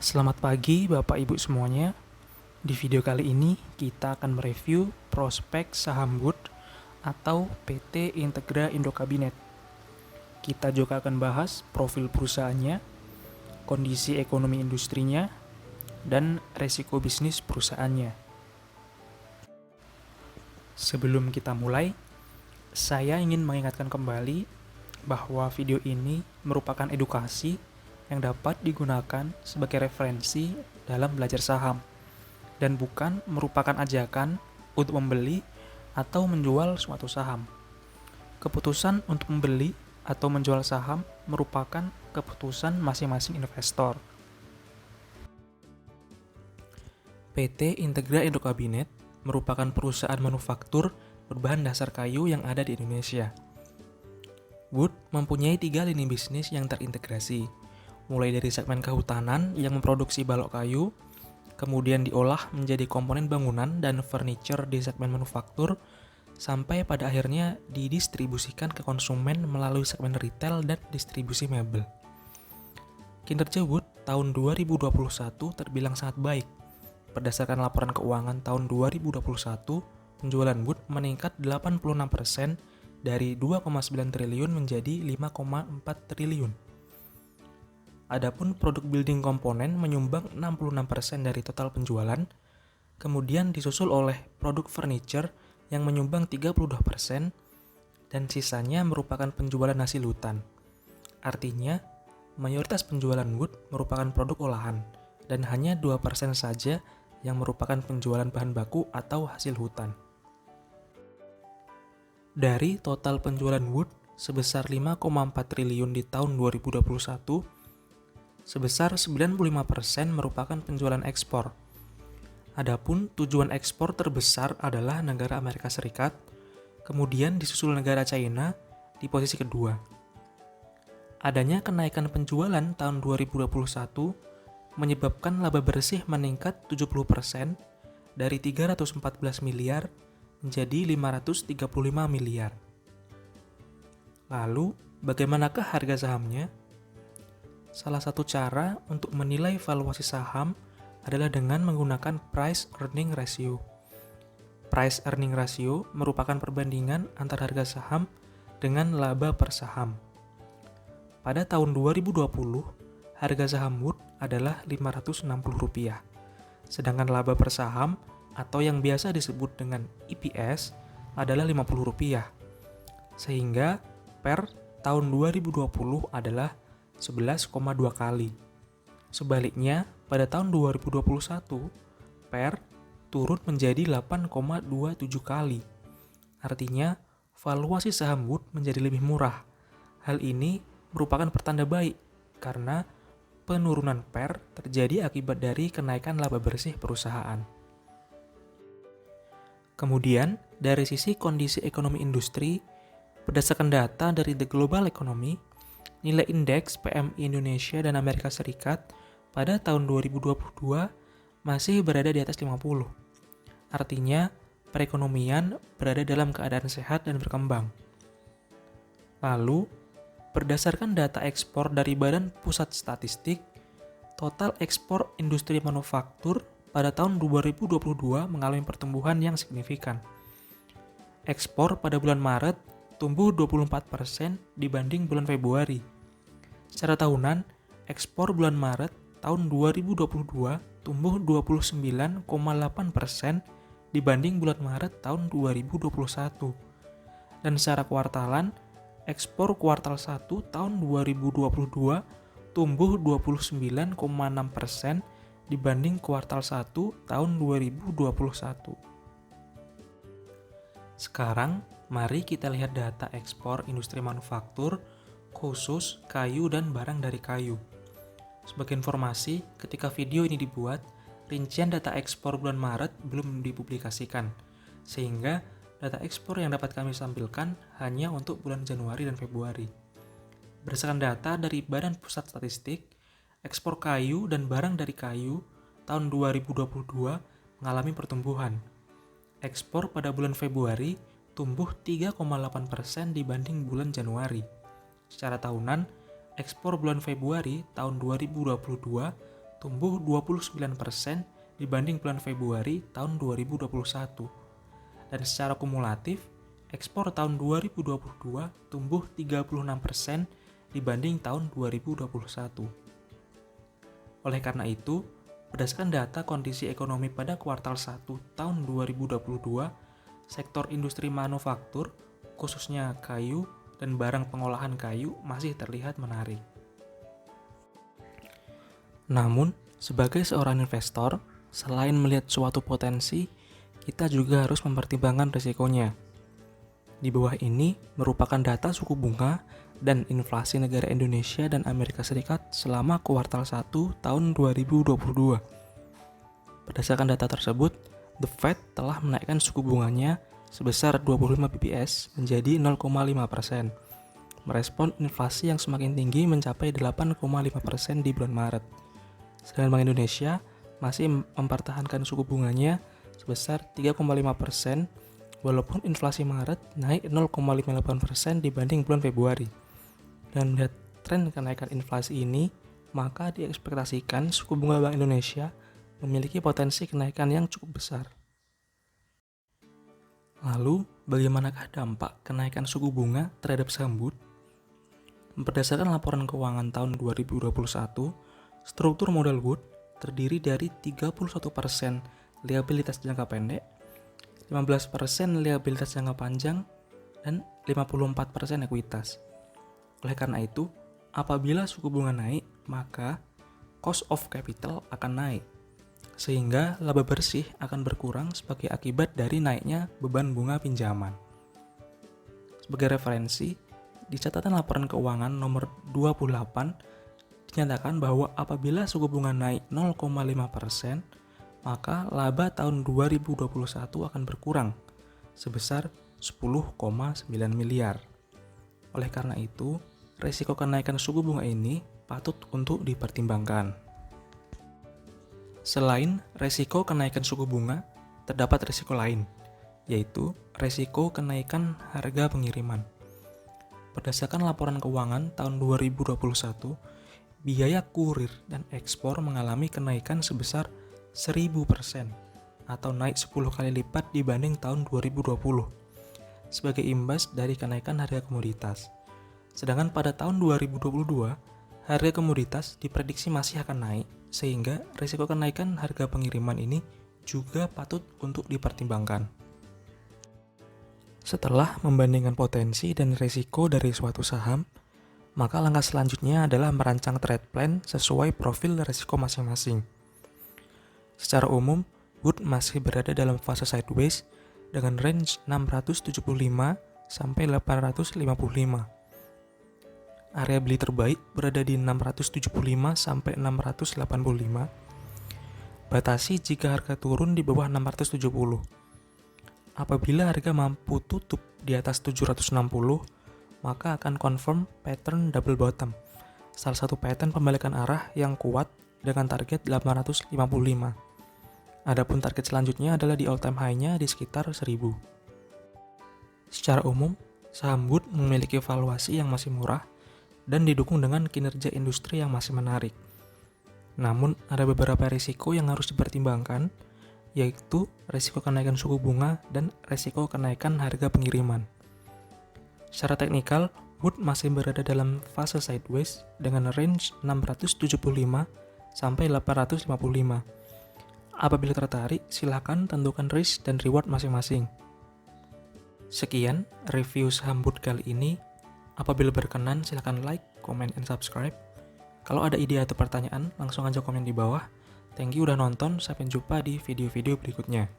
Selamat pagi Bapak Ibu semuanya. Di video kali ini kita akan mereview prospek saham Wood atau PT Integra Indokabinet. Kita juga akan bahas profil perusahaannya, kondisi ekonomi industrinya, dan resiko bisnis perusahaannya. Sebelum kita mulai, saya ingin mengingatkan kembali bahwa video ini merupakan edukasi yang dapat digunakan sebagai referensi dalam belajar saham dan bukan merupakan ajakan untuk membeli atau menjual suatu saham. Keputusan untuk membeli atau menjual saham merupakan keputusan masing-masing investor. PT Integra Indokabinet merupakan perusahaan manufaktur berbahan dasar kayu yang ada di Indonesia. Wood mempunyai 3 lini bisnis yang terintegrasi, mulai dari segmen kehutanan yang memproduksi balok kayu, kemudian diolah menjadi komponen bangunan dan furniture di segmen manufaktur, sampai pada akhirnya didistribusikan ke konsumen melalui segmen retail dan distribusi mebel. Kinerja Wood tahun 2021 terbilang sangat baik. Berdasarkan laporan keuangan tahun 2021, penjualan Wood meningkat 86% dari 2,9 triliun menjadi 5,4 triliun. Adapun produk building komponen menyumbang 66% dari total penjualan, kemudian disusul oleh produk furniture yang menyumbang 32%, dan sisanya merupakan penjualan hasil hutan. Artinya, mayoritas penjualan Wood merupakan produk olahan, dan hanya 2% saja yang merupakan penjualan bahan baku atau hasil hutan. Dari total penjualan Wood sebesar 5,4 triliun di tahun 2021, sebesar 95% merupakan penjualan ekspor. Adapun tujuan ekspor terbesar adalah negara Amerika Serikat, kemudian disusul negara China di posisi kedua. Adanya kenaikan penjualan tahun 2021 menyebabkan laba bersih meningkat 70% dari 314 miliar menjadi 535 miliar. Lalu, bagaimanakah harga sahamnya? Salah satu cara untuk menilai valuasi saham adalah dengan menggunakan price earning ratio. Price earning ratio merupakan perbandingan antara harga saham dengan laba per saham. Pada tahun 2020, harga saham Wood adalah Rp560, sedangkan laba per saham atau yang biasa disebut dengan EPS adalah Rp50, sehingga per tahun 2020 adalah 11,2 kali. Sebaliknya, pada tahun 2021, PER turun menjadi 8,27 kali. Artinya, valuasi saham Wood menjadi lebih murah. Hal ini merupakan pertanda baik, karena penurunan PER terjadi akibat dari kenaikan laba bersih perusahaan. Kemudian, dari sisi kondisi ekonomi industri, berdasarkan data dari The Global Economy, nilai indeks PMI Indonesia dan Amerika Serikat pada tahun 2022 masih berada di atas 50. Artinya, perekonomian berada dalam keadaan sehat dan berkembang. Lalu, berdasarkan data ekspor dari Badan Pusat Statistik, total ekspor industri manufaktur pada tahun 2022 mengalami pertumbuhan yang signifikan. Ekspor pada bulan Maret tumbuh 24% dibanding bulan Februari. Secara tahunan, ekspor bulan Maret tahun 2022 tumbuh 29,8% dibanding bulan Maret tahun 2021. Dan secara kuartalan, ekspor kuartal 1 tahun 2022 tumbuh 29,6% dibanding kuartal 1 tahun 2021. Sekarang, mari kita lihat data ekspor industri manufaktur, khusus kayu dan barang dari kayu. Sebagai informasi, ketika video ini dibuat, rincian data ekspor bulan Maret belum dipublikasikan, sehingga data ekspor yang dapat kami sampaikan hanya untuk bulan Januari dan Februari. Berdasarkan data dari Badan Pusat Statistik, ekspor kayu dan barang dari kayu tahun 2022 mengalami pertumbuhan. Ekspor pada bulan Februari tumbuh 3,8% dibanding bulan Januari. Secara tahunan, ekspor bulan Februari tahun 2022 tumbuh 29% dibanding bulan Februari tahun 2021. Dan secara kumulatif, ekspor tahun 2022 tumbuh 36% dibanding tahun 2021. Oleh karena itu, berdasarkan data kondisi ekonomi pada kuartal 1 tahun 2022, sektor industri manufaktur, khususnya kayu dan barang pengolahan kayu masih terlihat menarik. Namun, sebagai seorang investor, selain melihat suatu potensi, kita juga harus mempertimbangkan risikonya. Di bawah ini merupakan data suku bunga dan inflasi negara Indonesia dan Amerika Serikat selama kuartal 1 tahun 2022. Berdasarkan data tersebut, The Fed telah menaikkan suku bunganya sebesar 25 bps menjadi 0,5%, merespon inflasi yang semakin tinggi mencapai 8,5% di bulan Maret. Sedangkan Bank Indonesia masih mempertahankan suku bunganya sebesar 3,5% walaupun inflasi Maret naik 0,58% dibanding bulan Februari. Dan melihat tren kenaikan inflasi ini, maka diekspektasikan suku bunga Bank Indonesia memiliki potensi kenaikan yang cukup besar. Lalu, bagaimanakah dampak kenaikan suku bunga terhadap saham Wood? Berdasarkan laporan keuangan tahun 2021, struktur modal Wood terdiri dari 31% liabilitas jangka pendek, 15% liabilitas jangka panjang, dan 54% ekuitas. Oleh karena itu, apabila suku bunga naik, maka cost of capital akan naik, sehingga laba bersih akan berkurang sebagai akibat dari naiknya beban bunga pinjaman. Sebagai referensi, di catatan laporan keuangan nomor 28, dinyatakan bahwa apabila suku bunga naik 0,5%, maka laba tahun 2021 akan berkurang sebesar 10,9 miliar. Oleh karena itu, risiko kenaikan suku bunga ini patut untuk dipertimbangkan. Selain risiko kenaikan suku bunga, terdapat risiko lain, yaitu risiko kenaikan harga pengiriman. Berdasarkan laporan keuangan tahun 2021, biaya kurir dan ekspor mengalami kenaikan sebesar 1000% atau naik 10 kali lipat dibanding tahun 2020 sebagai imbas dari kenaikan harga komoditas. Sedangkan pada tahun 2022, harga komoditas diprediksi masih akan naik, sehingga risiko kenaikan harga pengiriman ini juga patut untuk dipertimbangkan. Setelah membandingkan potensi dan risiko dari suatu saham, maka langkah selanjutnya adalah merancang trade plan sesuai profil risiko masing-masing. Secara umum, Wood masih berada dalam fase sideways dengan range 675 sampai 855. Area beli terbaik berada di 675 sampai 685. Batasi jika harga turun di bawah 670. Apabila harga mampu tutup di atas 760, maka akan confirm pattern double bottom, salah satu pattern pembalikan arah yang kuat dengan target 855. Adapun target selanjutnya adalah di all time high-nya di sekitar 1000. Secara umum, saham Wood memiliki valuasi yang masih murah dan didukung dengan kinerja industri yang masih menarik. Namun, ada beberapa risiko yang harus dipertimbangkan, yaitu risiko kenaikan suku bunga dan risiko kenaikan harga pengiriman. Secara teknikal, Wood masih berada dalam fase sideways dengan range 675 sampai 855. Apabila tertarik, silakan tentukan risk dan reward masing-masing. Sekian review saham Wood kali ini. Apabila berkenan, silakan like, comment, and subscribe. Kalau ada ide atau pertanyaan, langsung aja komen di bawah. Thank you udah nonton, sampai jumpa di video-video berikutnya.